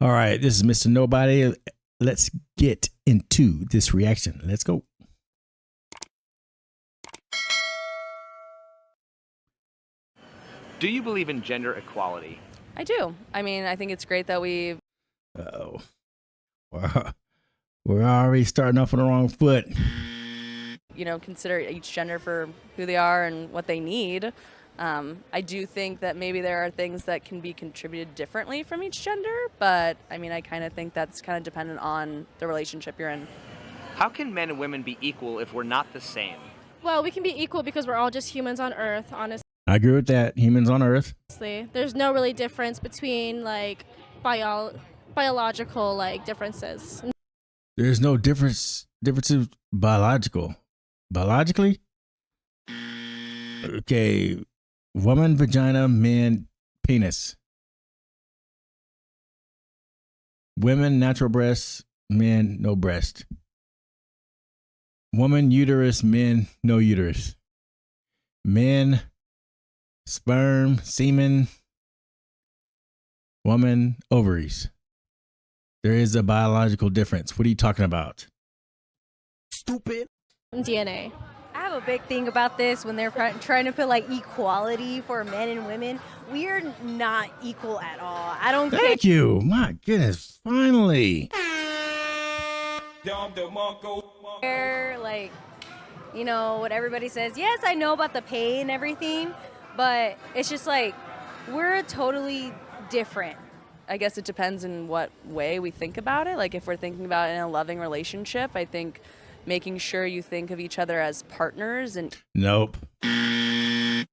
All right, this is Mr. Nobody. Let's get into this reaction. Let's go. Do you believe in gender equality? I do. I mean, I think it's great that Uh-oh. Wow. We're already starting off on the wrong foot. consider each gender for who they are and what they need. I do think that maybe there are things that can be contributed differently from each gender, but I mean, I kind of think that's kind of dependent on the relationship you're in. How can men and women be equal if we're not the same? Well, we can be equal because we're all just humans on Earth, honestly. I agree with that. Humans on Earth. There's no really difference between like biological like differences. There's no differences biologically. Okay, woman vagina, man penis. Women natural breasts, men no breast. Woman uterus, men no uterus. Men sperm, semen. Woman ovaries. There is a biological difference. What are you talking about? Stupid. DNA. I have a big thing about this when they're trying to put like equality for men and women. We're not equal at all. I don't Thank you. My goodness. Finally. care, like, what everybody says. Yes, I know about the pay and everything, but it's just like we're totally different. I guess it depends in what way we think about it. Like if we're thinking about it in a loving relationship, I think making sure you think of each other as partners and Nope.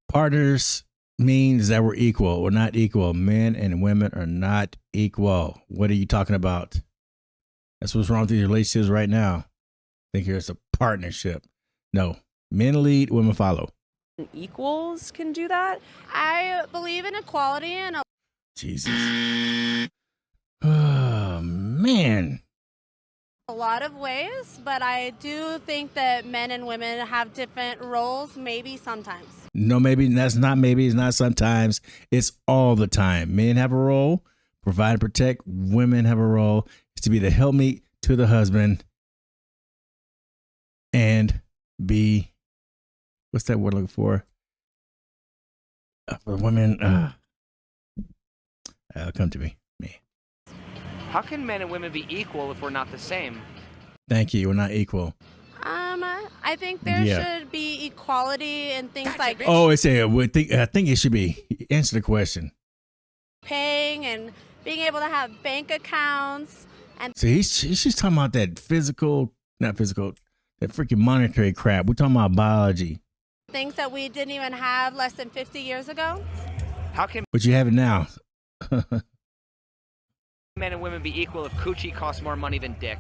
Partners means that we're equal. We're not equal. Men and women are not equal. What are you talking about? That's what's wrong with these relationships right now. Think here's a partnership. No. Men lead, women follow. equals can do that. I believe in equality in Jesus. Oh, man. a lot of ways, but I do think that men and women have different roles, maybe sometimes. No, maybe that's not maybe. It's not sometimes. It's all the time. Men have a role, provide and protect. Women have a role. It's to be the helpmeet to the husband and be, what's that word I'm looking for? For women, come to me. How can men and women be equal if we're not the same? Thank you. We're not equal. I think there Yeah. should be equality in things like Oh, it's a. I think it should be. Answer the question. paying and being able to have bank accounts and So she's talking about that not physical, that freaking monetary crap. We're talking about biology. things that we didn't even have less than 50 years ago. How can But you have it now. men and women be equal if coochie costs more money than dick?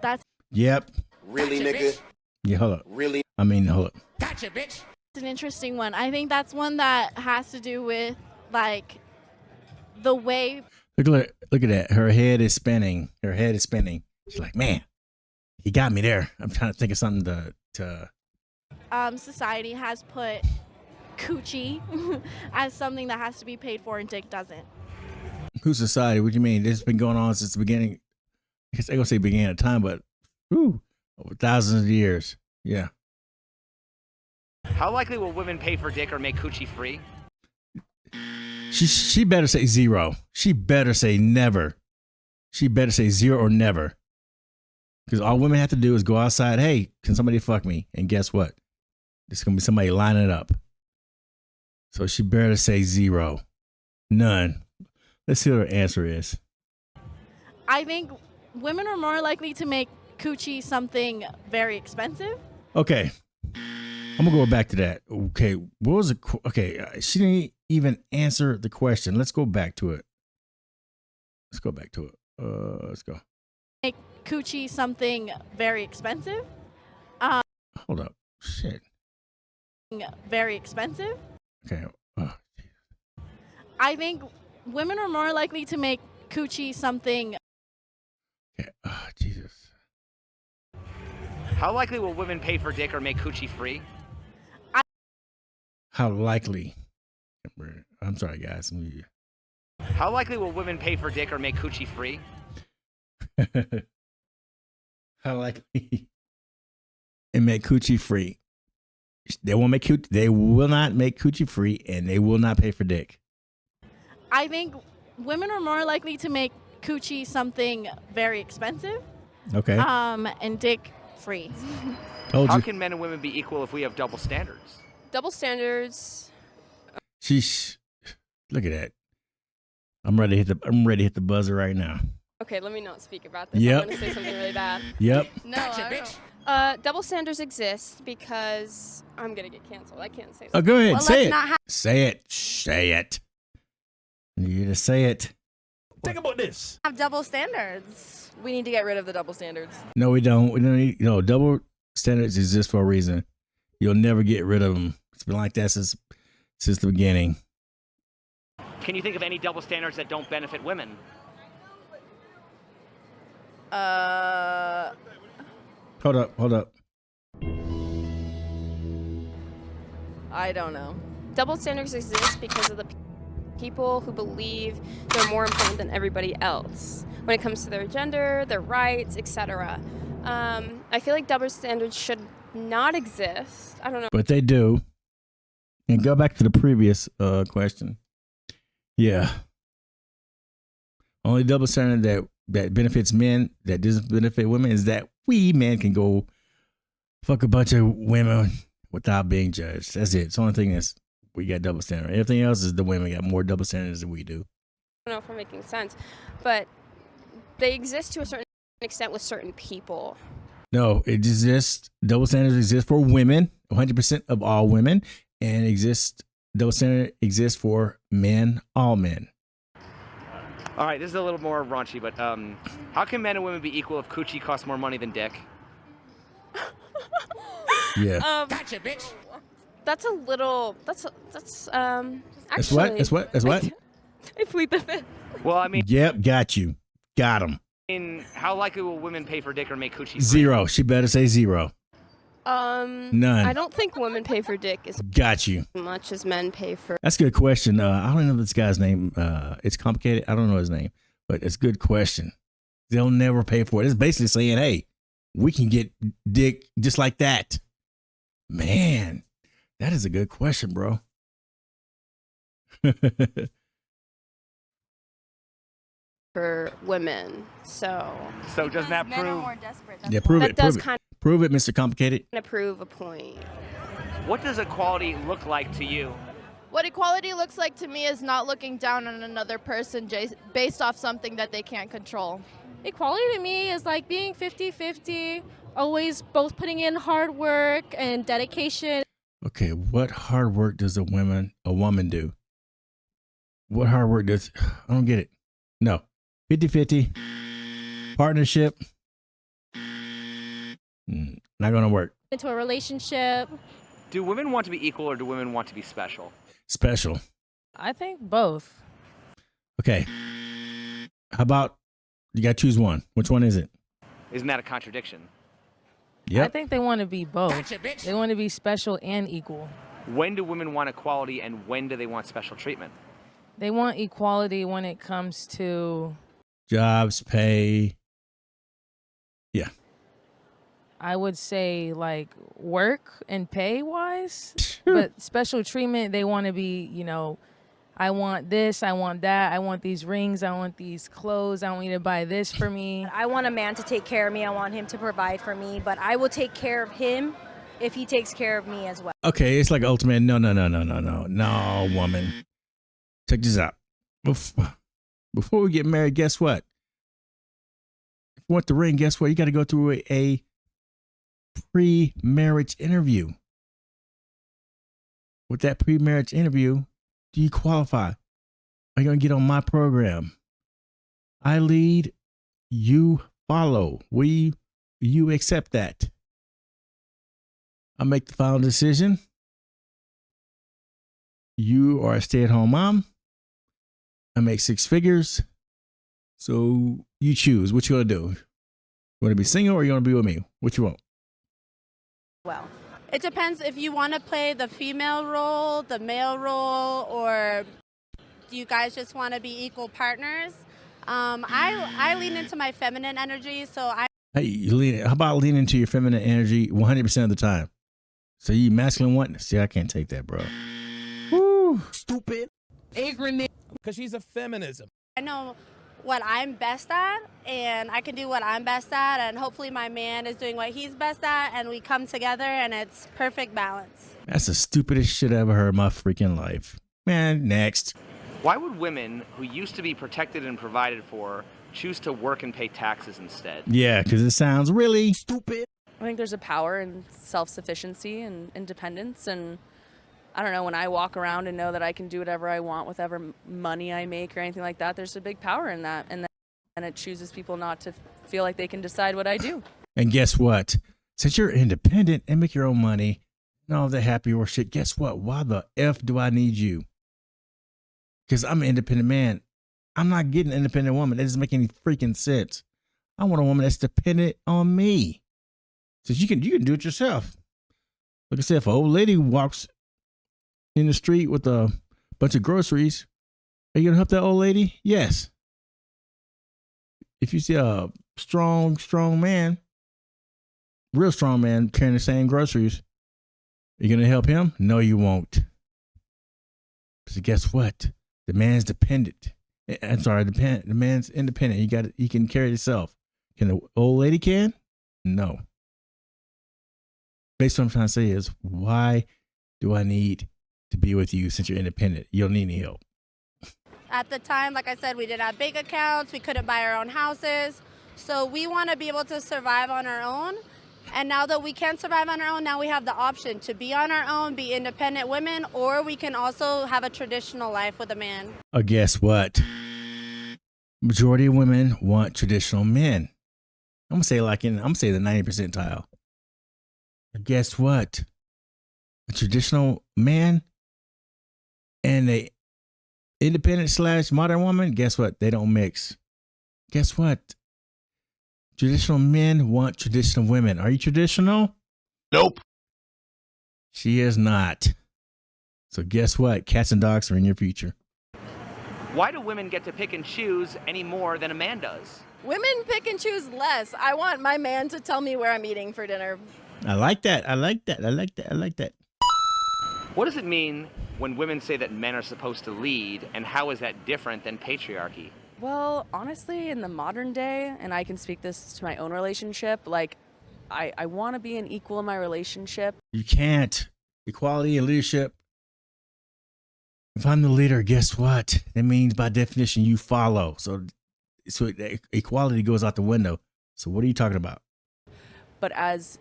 That's Yep. Really, nigga? Yeah, hold up. Really? Hold up. an interesting one. I think that's one that has to do with like the way Look at that. Her head is spinning. She's like, man, he got me there. I'm trying to think of something to society has put coochie as something that has to be paid for and dick doesn't. whose society? What do you mean? This has been going on since the beginning. I guess I gonna say beginning of time, but over thousands of years. Yeah. How likely will women pay for dick or make coochie free? She better say zero. She better say never. She better say zero or never. Because all women have to do is go outside. Hey, can somebody fuck me? And guess what? There's gonna be somebody lining up. So she better say zero. None. Let's see what her answer is. I think women are more likely to make coochie something very expensive. Okay. I'm gonna go back to that. Okay, what was it? Okay, she didn't even answer the question. Let's go back to it. Let's go. Let's go. Make coochie something very expensive. Hold up. Shit. Very expensive. Okay. Oh, I think women are more likely to make coochie something. okay. Oh, Jesus. How likely will women pay for dick or make coochie free? How likely? I'm sorry, guys. How likely will women pay for dick or make coochie free? How likely and make coochie free? They won't make They will not make coochie free, and they will not pay for dick. I think women are more likely to make coochie something very expensive. Okay. And dick free. Told How you. can men and women be equal if we have double standards? Double standards. Sheesh. Look at that. I'm ready to hit the buzzer right now. Okay, let me not speak about this. Yep. I'm going to say something really bad. Yep. No, I don't. Double standards exist because I'm going to get canceled. I can't say that. Oh, go ahead. Well, Say let's it. not have- Say it. Say it. You to say it. Think about this. have double standards. We need to get rid of the double standards. No, we don't. We don't need. Double standards exist for a reason. You'll never get rid of them. It's been like that since the beginning. Can you think of any double standards that don't benefit women? Hold up. I don't know. Double standards exist because of the people who believe they're more important than everybody else when it comes to their gender, their rights, etc. I feel like double standards should not exist. I don't know. But they do. And go back to the previous question. Yeah. Only double standard that benefits men that doesn't benefit women is that we men can go fuck a bunch of women without being judged. That's it. It's the only thing is we got double standard. Everything else is the women got more double standards than we do. I don't know if I'm making sense, but they exist to a certain extent with certain people. No, it exists. Double standards exist for women, 100% of all women, and double standard exists for men, all men. All right, this is a little more raunchy, but how can men and women be equal if coochie costs more money than dick? Yeah. Gotcha, bitch. That's a little. That's actually. It's what? I plead the fifth. Well, I mean, Yep, got you. Got him. how likely will women pay for dick or make coochie free? 0. She better say 0. None. I don't think women pay for dick as Got you. much as men pay for. That's a good question. I don't know this guy's name. It's complicated. I don't know his name, but it's a good question. They'll never pay for it. It's basically saying, hey, we can get dick just like that. Man, that is a good question, bro. For women, so So doesn't that prove Yeah, prove that it. does Prove it. kind Prove it, Mr. Complicated. of prove a point. what does equality look like to you? What equality looks like to me is not looking down on another person based off something that they can't control. Equality to me is like being 50-50, always both putting in hard work and dedication. Okay, what hard work does a woman do? What hard work does I don't get it. No. 50-50 partnership. Not gonna work. Into a relationship. Do women want to be equal or do women want to be special? Special. I think both. Okay. How about you gotta choose one? Which one is it? Isn't that a contradiction? I Yep. think they want to be both. They want to be special and equal. When do women want equality and when do they want special treatment? They want equality when it comes to, Jobs, pay. Yeah. I would say, like work and pay wise. But special treatment, they want to be, I want this, I want that, I want these rings, I want these clothes, I want you to buy this for me. I want a man to take care of me. I want him to provide for me, but I will take care of him if he takes care of me as well. Okay, it's like ultimate. No, woman. Check this out. Before we get married, guess what? If you want the ring, guess what? You got to go through a pre-marriage interview. With that pre-marriage interview, do you qualify? Are you going to get on my program? I lead, you follow. You accept that? I make the final decision. You are a stay-at-home mom. I make 6 figures. So you choose. What you want to do? You want to be single or you want to be with me? What you want? Well, it depends if you want to play the female role, the male role, or you guys just want to be equal partners. I lean into my feminine energy, so How about leaning into your feminine energy 100% of the time? So you masculine one? See, I can't take that, bro. Woo. Stupid. Ignorant. Because she's a feminism. I know what I'm best at, and I can do what I'm best at, and hopefully my man is doing what he's best at, and we come together, and it's perfect balance. That's the stupidest shit I ever heard in my freaking life. Man, next. Why would women who used to be protected and provided for choose to work and pay taxes instead? Yeah, because it sounds really stupid. I think there's a power in self-sufficiency and independence, and I don't know, when I walk around and know that I can do whatever I want with whatever money I make or anything like that, there's a big power in that, and it chooses people not to feel like they can decide what I do. And guess what? Since you're independent and make your own money and all that happy or shit, guess what? Why the F do I need you? Because I'm an independent man. I'm not getting an independent woman. That doesn't make any freaking sense. I want a woman that's dependent on me. So you can do it yourself. Like I said, if an old lady walks in the street with a bunch of groceries, are you gonna help that old lady? Yes. If you see a strong man, real strong man carrying the same groceries, are you gonna help him? No, you won't. So guess what? The man's dependent. I'm sorry, the man's independent. He can carry himself. Can the old lady can? No. Basically, what I'm trying to say is, why do I need to be with you since you're independent? You don't need any help. At the time, like I said, we didn't have bank accounts. We couldn't buy our own houses. So we want to be able to survive on our own. And now that we can survive on our own, now we have the option to be on our own, be independent women, or we can also have a traditional life with a man. Guess what? Majority of women want traditional men. I'm gonna say the 90th percentile. But guess what? A traditional man and a independent / modern woman, guess what? They don't mix. Guess what? Traditional men want traditional women. Are you traditional? Nope. She is not. So guess what? Cats and dogs are in your future. Why do women get to pick and choose any more than a man does? Women pick and choose less. I want my man to tell me where I'm eating for dinner. I like that. What does it mean when women say that men are supposed to lead, and how is that different than patriarchy? Well, honestly, in the modern day, and I can speak this to my own relationship, like, I want to be an equal in my relationship. You can't. Equality and leadership. If I'm the leader, guess what? That means by definition you follow. So equality goes out the window. So what are you talking about? But as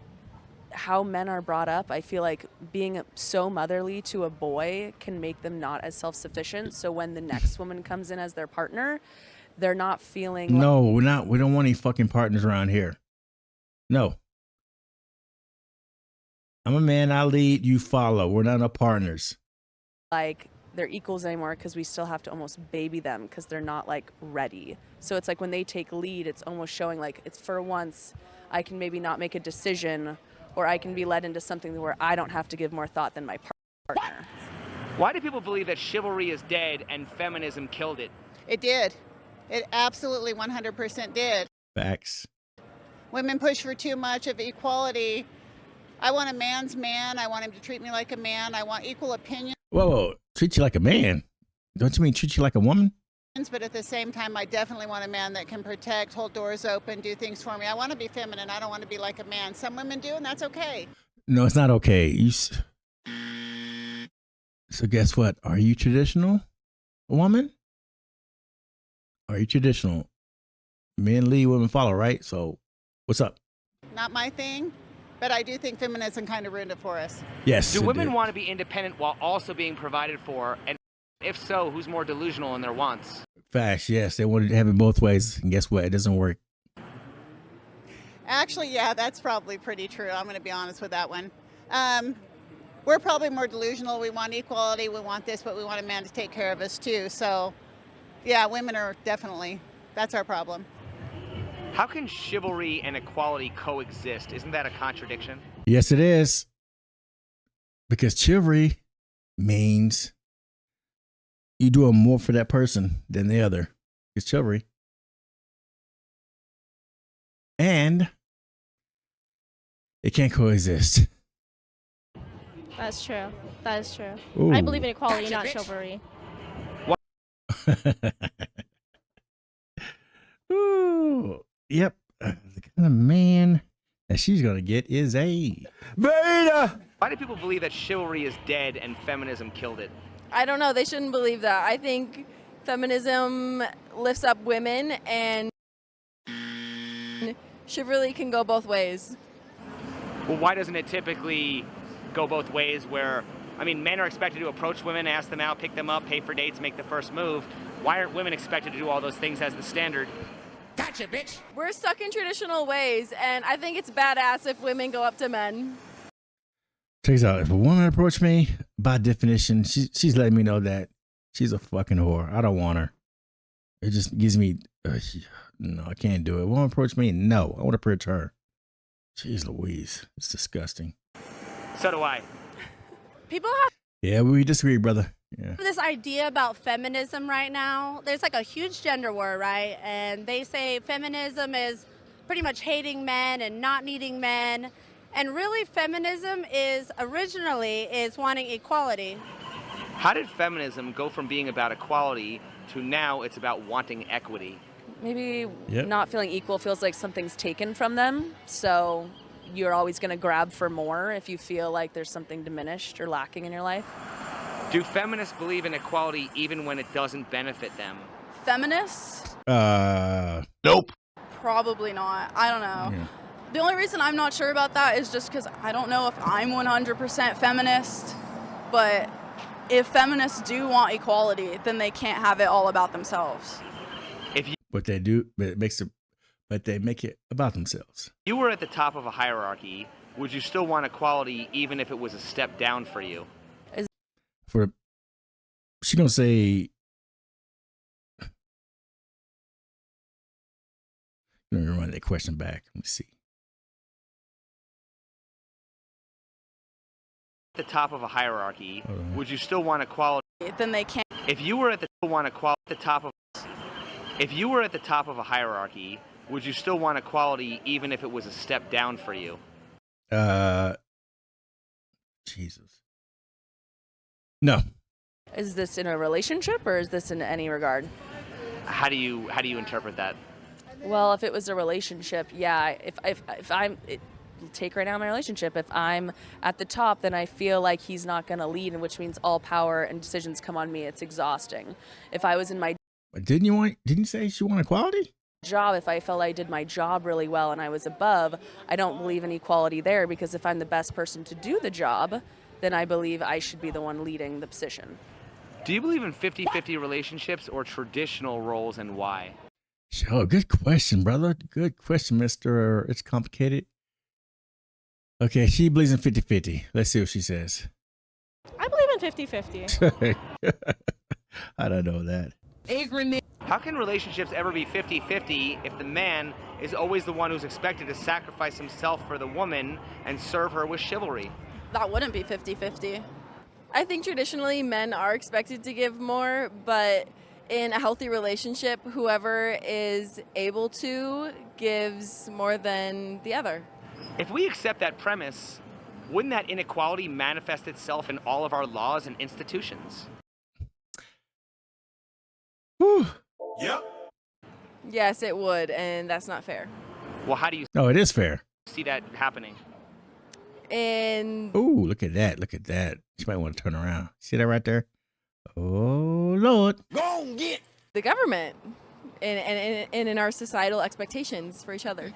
how men are brought up, I feel like being so motherly to a boy can make them not as self-sufficient. So when the next woman comes in as their partner, they're not feeling No, we're not. We don't want any fucking partners around here. No. I'm a man, I lead, you follow. We're not no partners. like they're equals anymore, because we still have to almost baby them because they're not like ready. So it's like when they take lead, it's almost showing like it's for once I can maybe not make a decision, or I can be led into something where I don't have to give more thought than my partner. Why do people believe that chivalry is dead and feminism killed it? It did. It absolutely 100% did. Facts. Women push for too much of equality. I want a man's man. I want him to treat me like a man. I want equal opinions. Whoa, treat you like a man. Don't you mean treat you like a woman? But at the same time, I definitely want a man that can protect, hold doors open, do things for me. I want to be feminine. I don't want to be like a man. Some women do, and that's okay. No, it's not okay. So guess what? Are you traditional, woman? Are you traditional? Men lead, women follow, right? So what's up? Not my thing, but I do think feminism kind of ruined it for us. Yes. Do women want to be independent while also being provided for? And if so, who's more delusional in their wants? Facts, yes. They want to have it both ways. And guess what? It doesn't work. Actually, yeah, that's probably pretty true. I'm going to be honest with that one. We're probably more delusional. We want equality. We want this, but we want a man to take care of us too. So, yeah, women are definitely, that's our problem. How can chivalry and equality coexist? Isn't that a contradiction? Yes, it is. Because chivalry means you doing more for that person than the other. It's chivalry. And it can't coexist. That's true. That is true. Ooh. I believe in equality, not chivalry. Ooh. Yep. The kind of man that she's going to get is a beta. Why do people believe that chivalry is dead and feminism killed it? I don't know. They shouldn't believe that. I think feminism lifts up women, and chivalry can go both ways. Well, why doesn't it typically go both ways where, I mean, men are expected to approach women, ask them out, pick them up, pay for dates, make the first move. Why aren't women expected to do all those things as the standard? Gotcha, bitch. We're stuck in traditional ways, and I think it's badass if women go up to men. Check this out. If a woman approached me, by definition, she's letting me know that she's a fucking whore. I don't want her. It just gives me, no, I can't do it. A woman approach me? No, I want to approach her. Jeez Louise. It's disgusting. So do I. People have Yeah, we disagree, brother. Yeah. this idea about feminism right now. There's like a huge gender war, right? And they say feminism is pretty much hating men and not needing men. And really, feminism is originally wanting equality. How did feminism go from being about equality to now it's about wanting equity? Maybe Yep. not feeling equal feels like something's taken from them. So you're always going to grab for more if you feel like there's something diminished or lacking in your life. Do feminists believe in equality even when it doesn't benefit them? Feminists? Nope. Probably not. I don't know. Yeah. The only reason I'm not sure about that is just because I don't know if I'm 100% feminist. But if feminists do want equality, then they can't have it all about themselves. But they do, but they make it about themselves. If you were at the top of a hierarchy, would you still want equality even if it was a step down for you? She's gonna say, let me run that question back. Let me see. At the top of a hierarchy, would you still want equality? Then they can't. If you were at the top of a hierarchy, would you still want equality even if it was a step down for you? Jesus. No. Is this in a relationship or is this in any regard? How do you interpret that? Well, if it was a relationship, yeah. If I'm take right now my relationship, if I'm at the top, then I feel like he's not going to lead, which means all power and decisions come on me. It's exhausting. If I was in my Didn't you say she wanted equality? job, if I felt I did my job really well and I was above, I don't believe in equality there, because if I'm the best person to do the job, then I believe I should be the one leading the position. Do you believe in 50-50 relationships or traditional roles, and why? Oh, good question, brother. Good question, Mr. It's complicated. Okay, she believes in 50-50. Let's see what she says. I believe in 50-50. I don't know that. How can relationships ever be 50-50 if the man is always the one who's expected to sacrifice himself for the woman and serve her with chivalry? That wouldn't be 50-50. I think traditionally men are expected to give more, but in a healthy relationship, whoever is able to gives more than the other. If we accept that premise, wouldn't that inequality manifest itself in all of our laws and institutions? Whew. Yep. Yes, it would, and that's not fair. Well, how do you No, it is fair. see that happening? And Ooh, look at that. Look at that. She might want to turn around. See that right there? Oh, Lord. Go on, get. the government and in our societal expectations for each other.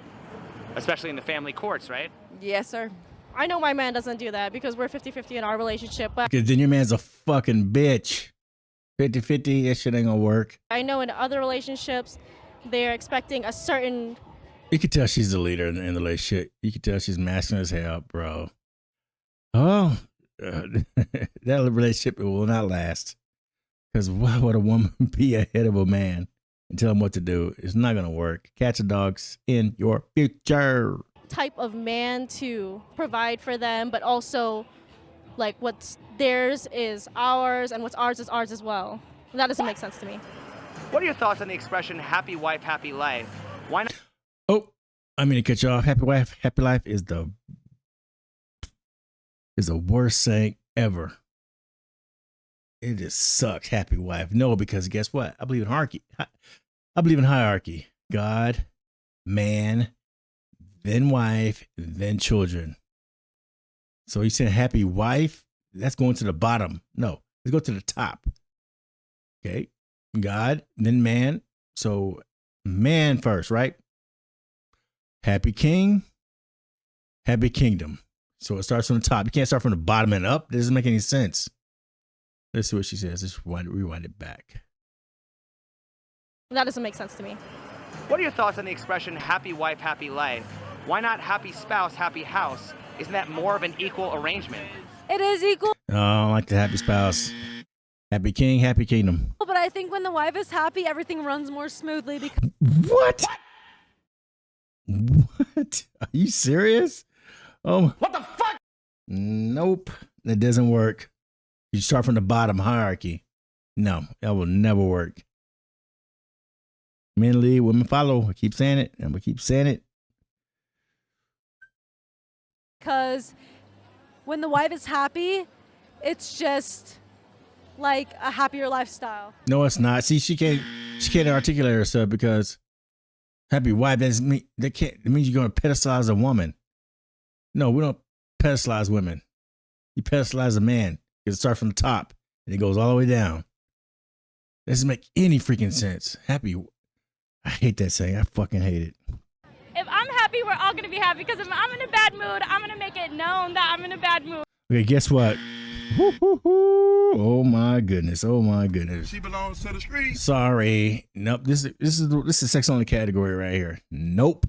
Especially in the family courts, right? Yes, sir. I know my man doesn't do that because we're 50-50 in our relationship, but Because then your man's a fucking bitch. 50-50, that shit ain't gonna work. I know in other relationships, they're expecting a certain... You can tell she's the leader in the relationship. You can tell she's masculine as hell, bro. Oh, that relationship will not last. Because why would a woman be ahead of a man and tell him what to do? It's not going to work. Cats and dogs in your future. type of man to provide for them, but also like what's theirs is ours and what's ours is ours as well. That doesn't make sense to me. What are your thoughts on the expression happy wife, happy life? Why not? Oh, I mean to cut you off. Happy wife, happy life is the worst saying ever. It just sucks. Happy wife. No, because guess what? I believe in hierarchy. I believe in hierarchy. God, man, then wife, then children. So you said happy wife? That's going to the bottom. No, let's go to the top. Okay. God, then man. So man first, right? Happy king, happy kingdom. So it starts from the top. You can't start from the bottom and up. That doesn't make any sense. Let's see what she says. Let's rewind it back. That doesn't make sense to me. What are your thoughts on the expression happy wife, happy life? Why not happy spouse, happy house? Isn't that more of an equal arrangement? It is equal. Oh, I don't like the happy spouse. Happy king, happy kingdom. But I think when the wife is happy, everything runs more smoothly because What? What? Are you serious? Oh. What the fuck? Nope. That doesn't work. You start from the bottom hierarchy. No, that will never work. Men lead, women follow. I keep saying it. I'm going to keep saying it. when the wife is happy, it's just like a happier lifestyle. No, it's not. See, she can't articulate herself because happy wife doesn't mean it means you're going to pedestalize a woman. No, we don't pedestalize women. You pedestalize a man. It starts from the top and it goes all the way down. That doesn't make any freaking sense. Happy. I hate that saying. I fucking hate it. If I'm happy, we're all going to be happy, because if I'm in a bad mood, I'm going to make it known that I'm in a bad mood. Okay, guess what? Oh my goodness. Oh my goodness. She belongs to the streets. Sorry. Nope. This is sex only category right here. Nope.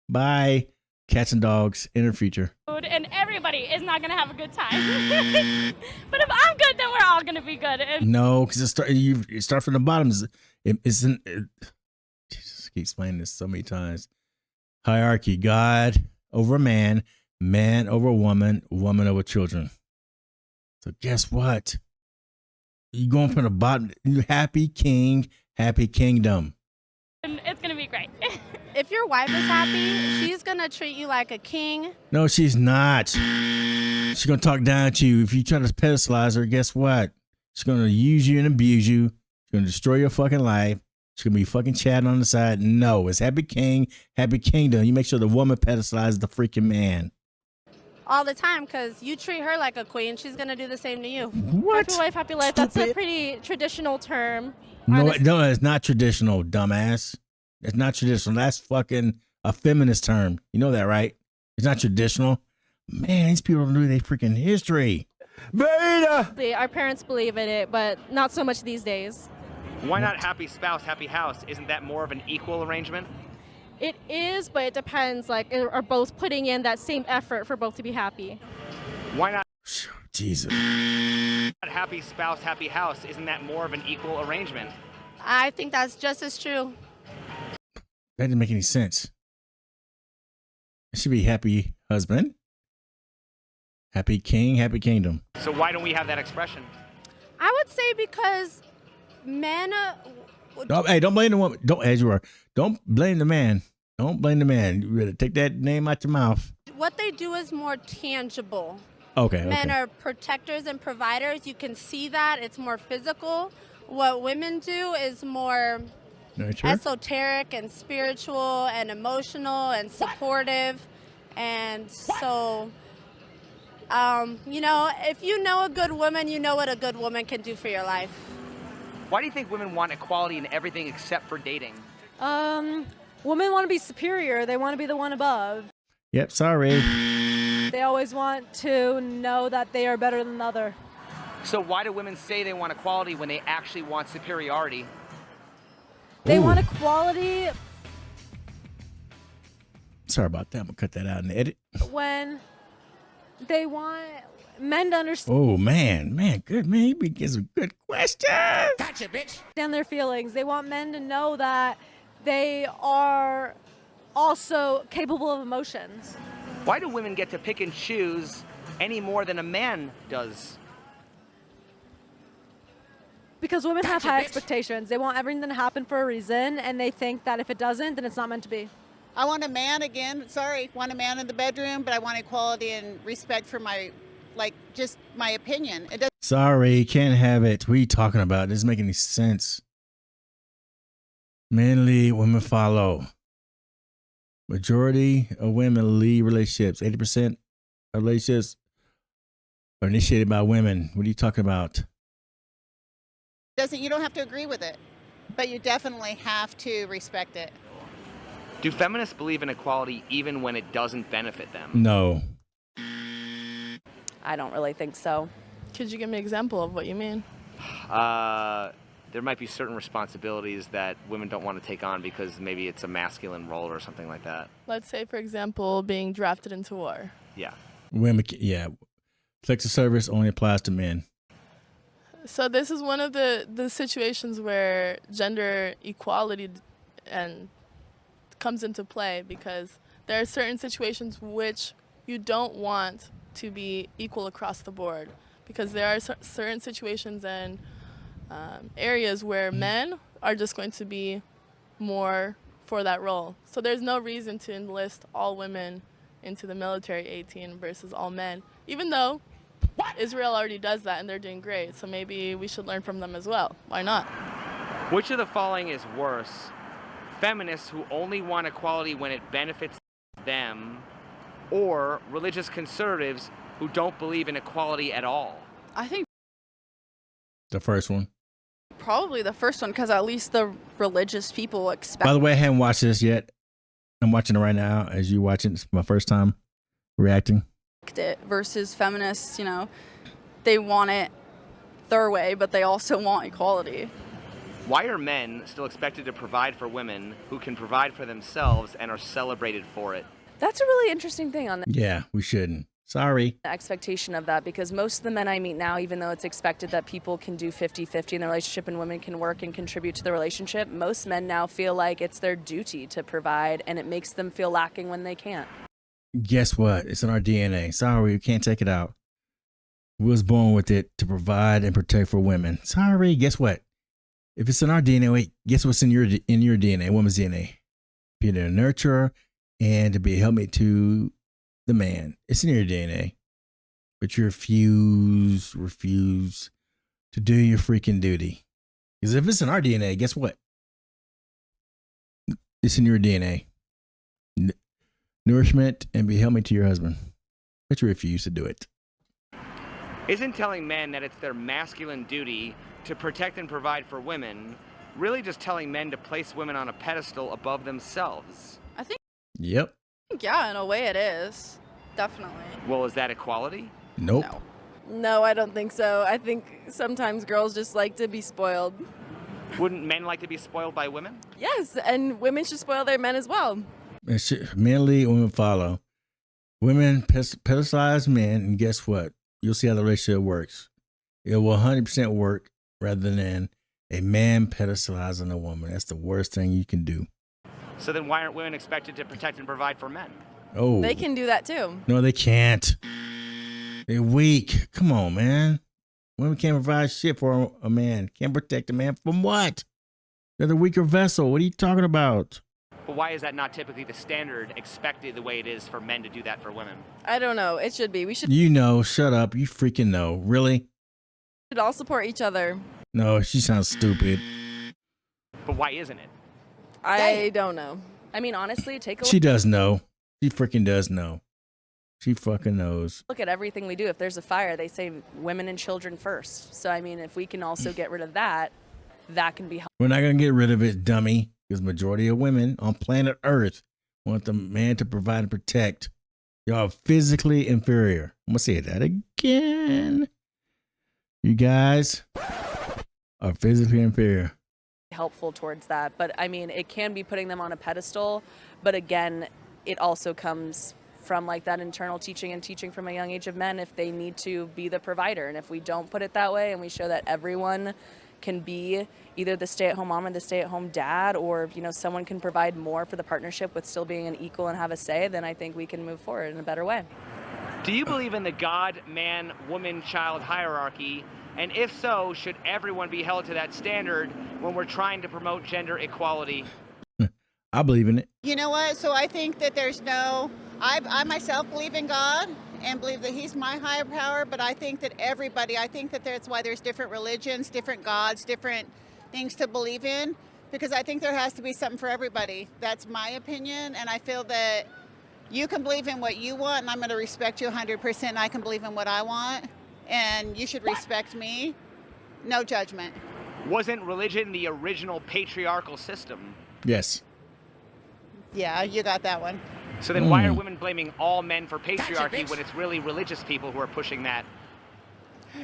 Bye. Cats and dogs in the future. And everybody is not going to have a good time. But if I'm good, then we're all going to be good. And no, because you start from the bottom. Jesus, I keep explaining this so many times. Hierarchy: God over man, man over woman, woman over children. So guess what? You going from the bottom. You happy king, happy kingdom. it's going to be great. If your wife is happy, she's going to treat you like a king. No, she's not. She's going to talk down to you. If you try to pedestalize her, guess what? She's going to use you and abuse you. She's going to destroy your fucking life. She's going to be fucking chatting on the side. No, it's happy king, happy kingdom. You make sure the woman pedestalizes the freaking man. All the time, because you treat her like a queen, she's going to do the same to you. What? Happy wife, happy life. That's a pretty traditional term. No, it's not traditional, dumbass. It's not traditional. That's fucking a feminist term. You know that, right? It's not traditional. Man, these people don't know their freaking history. Beta! Our parents believe in it, but not so much these days. Why not happy spouse, happy house? Isn't that more of an equal arrangement? It is, but it depends. Like, are both putting in that same effort for both to be happy? Why not? Jesus. Happy spouse, happy house. Isn't that more of an equal arrangement? I think that's just as true. That didn't make any sense. It should be happy husband, happy king, happy kingdom. So why don't we have that expression? I would say because men... Hey, don't blame the woman. Don't blame the man. Don't blame the man. You better take that name out your mouth. What they do is more tangible. Okay. Men are protectors and providers. You can see that. It's more physical. What women do is more esoteric and spiritual and emotional and supportive. And so, if you know a good woman, you know what a good woman can do for your life. Why do you think women want equality in everything except for dating? Women want to be superior. They want to be the one above. Yep, sorry. They always want to know that they are better than the other. So why do women say they want equality when they actually want superiority? They want equality Sorry about that. I'm going to cut that out in the edit. when they want men to understand. Oh, man. Good, man. He gets some good questions. Gotcha, bitch. Understand their feelings. They want men to know that they are also capable of emotions. Why do women get to pick and choose any more than a man does? Because women have high expectations. They want everything to happen for a reason, and they think that if it doesn't, then it's not meant to be. I want a man want a man in the bedroom, but I want equality and respect for just my opinion. It doesn't. Sorry, can't have it. What are you talking about? It doesn't make any sense. Men lead, women follow. Majority of women lead relationships. 80% of relationships are initiated by women. What are you talking about? You don't have to agree with it, but you definitely have to respect it. Do feminists believe in equality even when it doesn't benefit them? No. I don't really think so. Could you give me an example of what you mean? There might be certain responsibilities that women don't want to take on because maybe it's a masculine role or something like that. Let's say, for example, being drafted into war. Yeah. Women, yeah. Selective service only applies to men. So this is one of the situations where gender equality comes into play, because there are certain situations which you don't want to be equal across the board, because there are certain situations and areas where men are just going to be more for that role. So there's no reason to enlist all women into the military 18 versus all men, even though Israel already does that and they're doing great. So maybe we should learn from them as well. Why not? Which of the following is worse? Feminists who only want equality when it benefits them, or religious conservatives who don't believe in equality at all? I think The first one. probably the first one, because at least the religious people expect By the way, I haven't watched this yet. I'm watching it right now as you watch it. It's my first time reacting. it, versus feminists, they want it their way, but they also want equality. Why are men still expected to provide for women who can provide for themselves and are celebrated for it? That's a really interesting thing on Yeah, we shouldn't. Sorry. the expectation of that, because most of the men I meet now, even though it's expected that people can do 50-50 in the relationship and women can work and contribute to the relationship, most men now feel like it's their duty to provide, and it makes them feel lacking when they can't. Guess what? It's in our DNA. Sorry, we can't take it out. We was born with it to provide and protect for women. Sorry, guess what? If it's in our DNA, wait, guess what's in your DNA, woman's DNA? Be a nurturer and to be a helpmate to the man. It's in your DNA. But you refuse to do your freaking duty. Because if it's in our DNA, guess what? It's in your DNA. Nourishment and be helpmate to your husband. But you refuse to do it. Isn't telling men that it's their masculine duty to protect and provide for women really just telling men to place women on a pedestal above themselves? I think, Yep. yeah, in a way it is. Definitely. Well, is that equality? Nope. No, I don't think so. I think sometimes girls just like to be spoiled. Wouldn't men like to be spoiled by women? Yes, and women should spoil their men as well. Men lead, women follow. Women pedestalize men, and guess what? You'll see how the relationship works. It will 100% work rather than a man pedestalizing a woman. That's the worst thing you can do. So then why aren't women expected to protect and provide for men? Oh. They can do that too. No, they can't. They're weak. Come on, man. Women can't provide shit for a man. Can't protect a man from what? They're the weaker vessel. What are you talking about? But why is that not typically the standard expected the way it is for men to do that for women? I don't know. It should be. We should You know, shut up. You freaking know. Really? all support each other. No, she sounds stupid. But why isn't it? I don't know. I mean, honestly, take a She does know. She freaking does know. She fucking knows. look at everything we do. If there's a fire, they say women and children first. So, I mean, if we can also get rid of that, that can be helpful. We're not going to get rid of it, dummy, because majority of women on planet Earth want the man to provide and protect. Y'all are physically inferior. I'm going to say that again. You guys are physically inferior. helpful towards that. But I mean, it can be putting them on a pedestal. But again, it also comes from like that internal teaching and teaching from a young age of men if they need to be the provider. And if we don't put it that way and we show that everyone can be either the stay-at-home mom or the stay-at-home dad, or, you know, someone can provide more for the partnership with still being an equal and have a say, then I think we can move forward in a better way. Do you believe in the God, man, woman, child hierarchy And if so, should everyone be held to that standard when we're trying to promote gender equality? I believe in it. You know what? So I think that I myself believe in God and believe that he's my higher power, but I think that that's why there's different religions, different gods, different things to believe in, because I think there has to be something for everybody. That's my opinion, and I feel that you can believe in what you want, and I'm going to respect you 100%, and I can believe in what I want, and you should respect me. No judgment. Wasn't religion the original patriarchal system? Yes. Yeah, you got that one. So then why are women blaming all men for patriarchy when it's really religious people who are pushing that?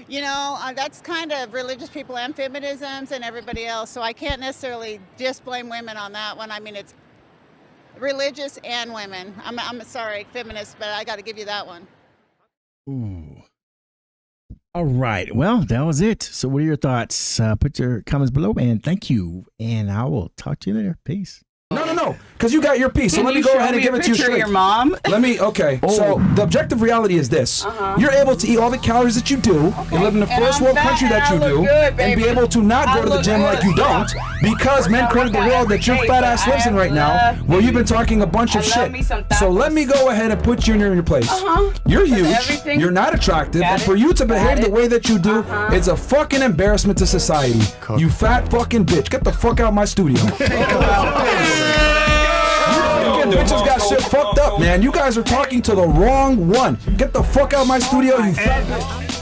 You know, that's kind of religious people and feminisms and everybody else, so I can't necessarily just blame women on that one. I mean, it's religious and women. I'm sorry, feminists, but I got to give you that one. Ooh. All right. Well, that was it. So what are your thoughts? Put your comments below, and thank you. And I will talk to you later. Peace. No, because you got your piece. So let me go ahead and give it to you straight. Your mom? So the objective reality is this. You're able to eat all the calories that you do, and live in the first world country that you do, and be able to not go to the gym like you don't, because men created the world that your fat ass lives in right now, where you've been talking a bunch of shit. So let me go ahead and put you in your place. You're huge, you're not attractive, and for you to behave the way that you do, it's a fucking embarrassment to society. You fat fucking bitch. Get the fuck out of my studio. Bitches got shit fucked up, man. You guys are talking to the wrong one. Get the fuck out of my studio, you fat bitch.